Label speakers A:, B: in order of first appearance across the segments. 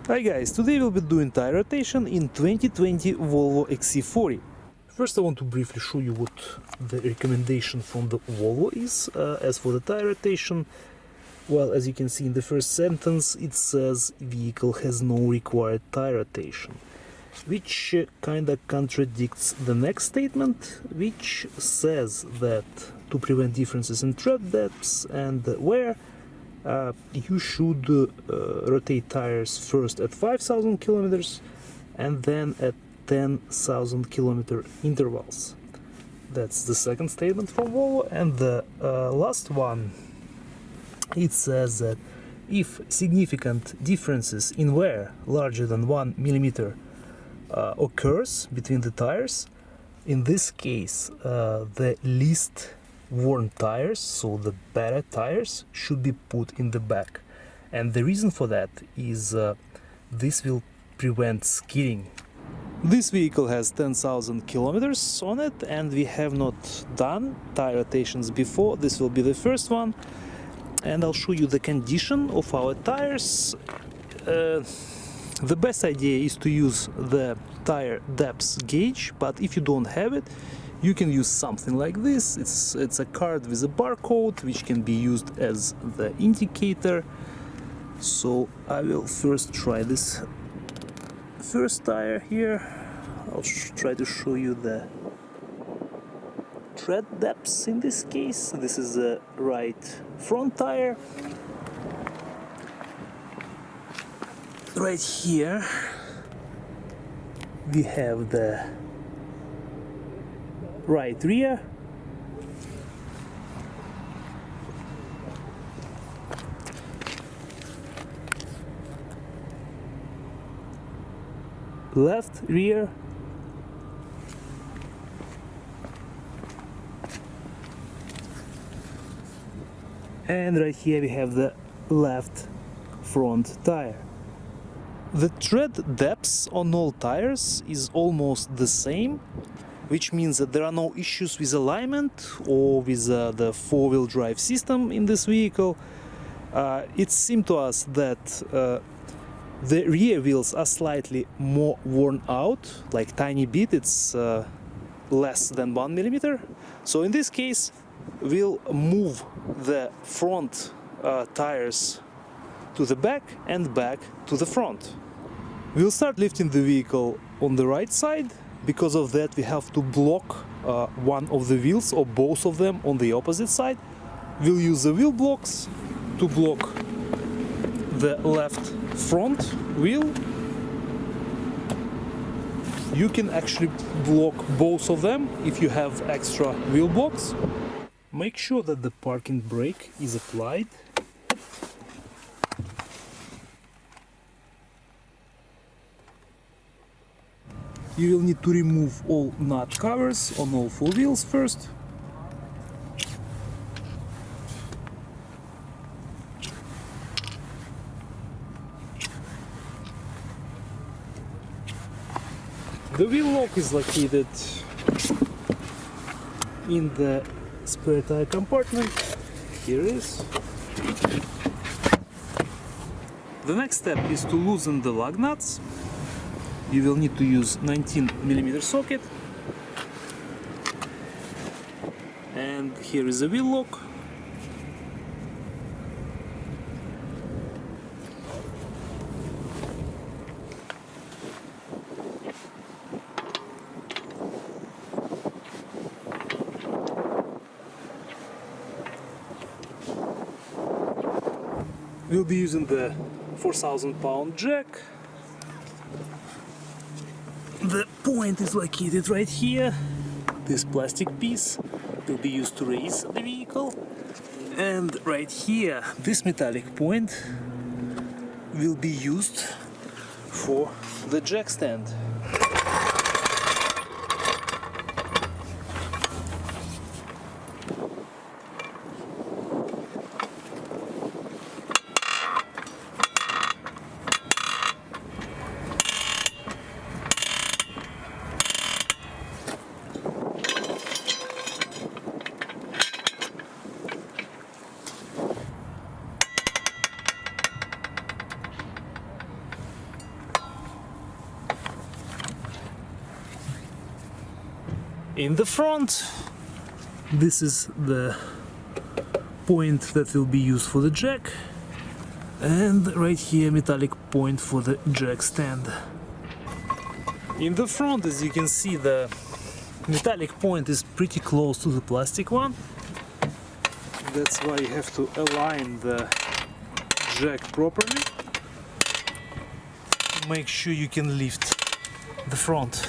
A: Hi guys, today we'll be doing tire rotation in 2020 Volvo XC40. First I want to briefly show you what the recommendation from the Volvo is. As for the tire rotation, well, as you can see in the first sentence, it says vehicle has no required tire rotation, which kinda contradicts the next statement, which says that to prevent differences in tread depths and wear, you should rotate tires first at 5,000 kilometers and then at 10,000 kilometer intervals. That's the second statement from Volvo. And the last one, it says that if significant differences in wear larger than 1 millimeter occurs between the tires, in this case the least worn tires, so the better tires, should be put in the back. And the reason for that is this will prevent skidding. This vehicle has 10,000 kilometers on it, and we have not done tire rotations before. This will be the first one, and I'll show you the condition of our tires. The best idea is to use the tire depth gauge, but if you don't have it, you can use something like this. It's a card with a barcode which can be used as the indicator. So I will first try this first tire here. I'll try to show you the tread depths in this case. This is the right front tire. Right here we have the right rear, left rear, and right here we have the left front tire. The tread depths on all tires is almost the same, which means that there are no issues with alignment or with the four-wheel drive system in this vehicle. It seemed to us that the rear wheels are slightly more worn out, like tiny bit. It's less than 1 millimeter. So in this case we'll move the front tires to the back and back to the front. We'll start lifting the vehicle on the right side. Because of that, we have to block one of the wheels or both of them on the opposite side. We'll use the wheel blocks to block the left front wheel. You can actually block both of them if you have extra wheel blocks. Make sure that the parking brake is applied. You will need to remove all nut covers on all four wheels first. The wheel lock is located in the spare tire compartment. Here it is. The next step is to loosen the lug nuts. You will need to use 19mm socket, and here is a wheel lock. We'll be using the 4,000-pound jack. The point is located right here. This plastic piece will be used to raise the vehicle, and right here this metallic point will be used for the jack stand. In the front, this is the point that will be used for the jack, and right here metallic point for the jack stand. In the front, as you can see, the metallic point is pretty close to the plastic one. That's why you have to align the jack properly. Make sure you can lift the front.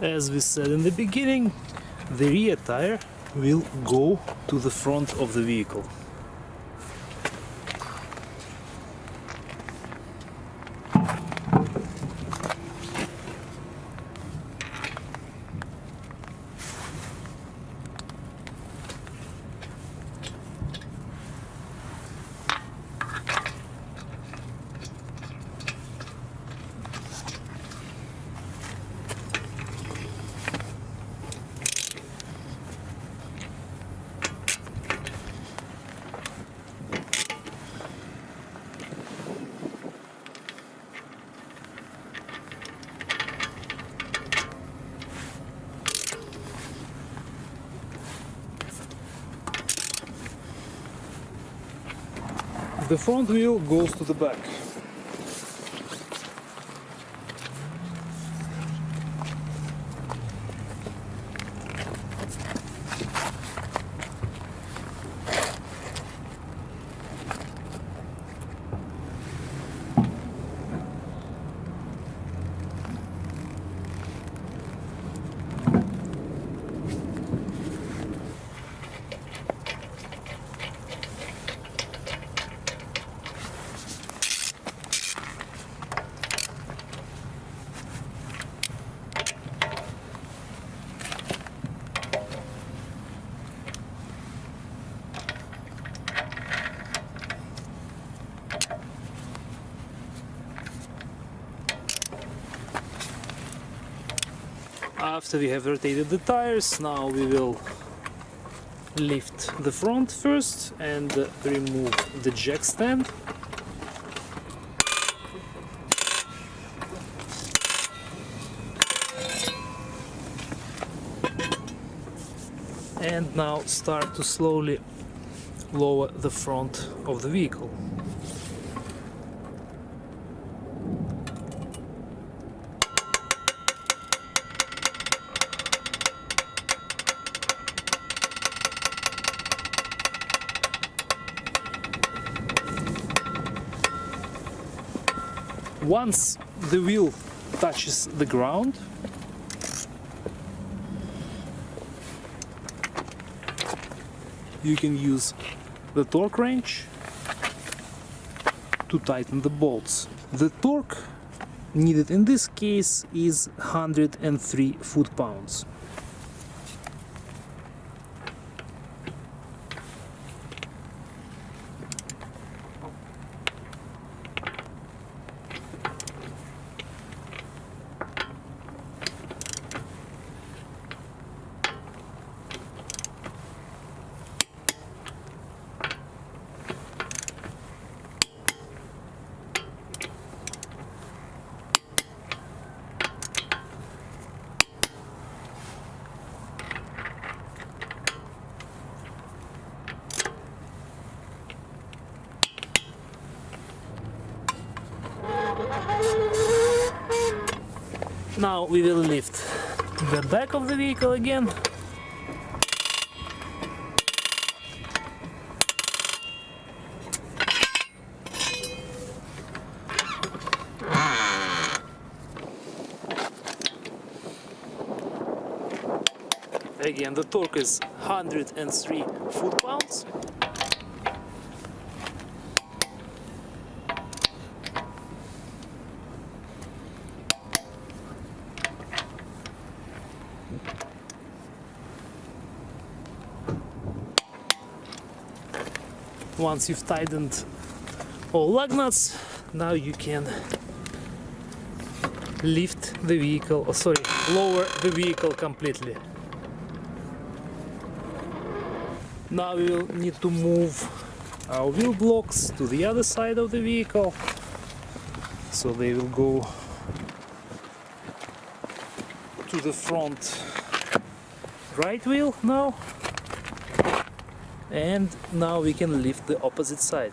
A: As we said in the beginning, the rear tire will go to the front of the vehicle. The front wheel goes to the back. After we have rotated the tires, now we will lift the front first and remove the jack stand. And now start to slowly lower the front of the vehicle. Once the wheel touches the ground, you can use the torque wrench to tighten the bolts. The torque needed in this case is 103 foot-pounds. Now we will lift the back of the vehicle again. Again, the torque is 103 foot-pounds. Once you've tightened all lug nuts, now you can lift the vehicle, lower the vehicle completely. Now we will need to move our wheel blocks to the other side of the vehicle, so they will go to the front right wheel now, and now we can lift the opposite side.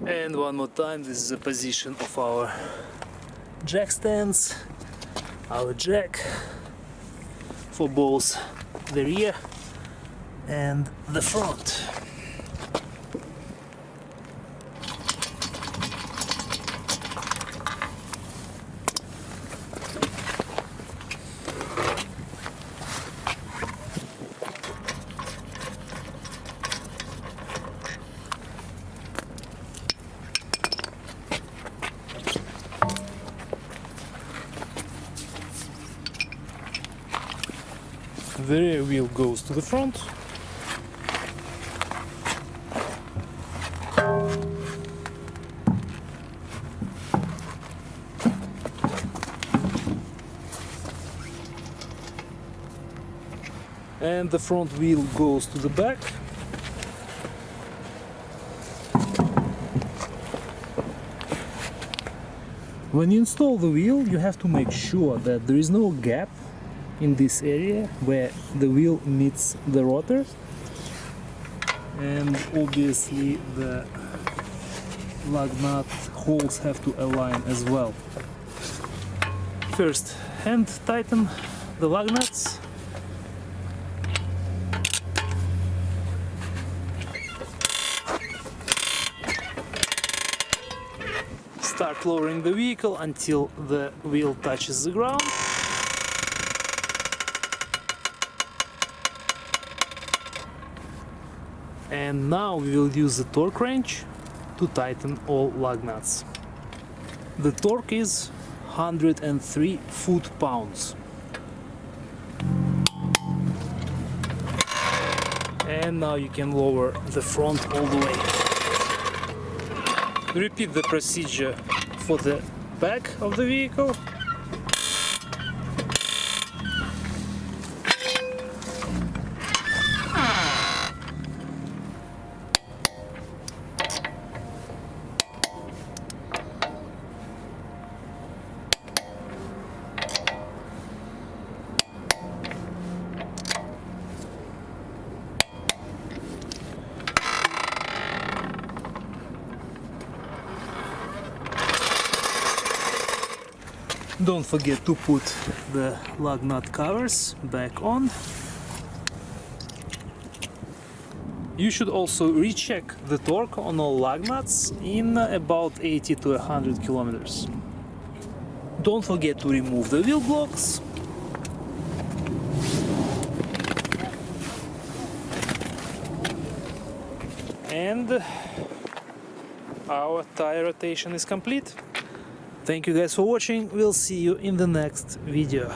A: And one more time, this is the position of our jack stands, our jack for both the rear and the front. The rear wheel goes to the front. And the front wheel goes to the back. When you install the wheel, you have to make sure that there is no gap in this area where the wheel meets the rotor, and obviously the lug nut holes have to align as well. First, hand tighten the lug nuts. Start lowering the vehicle until the wheel touches the ground. And now we will use the torque wrench to tighten all lug nuts. The torque is 103 foot-pounds. And now you can lower the front all the way. Repeat the procedure for the back of the vehicle. Don't forget to put the lug nut covers back on. You should also recheck the torque on all lug nuts in about 80 to 100 kilometers. Don't forget to remove the wheel blocks. And our tire rotation is complete. Thank you guys for watching. We'll see you in the next video.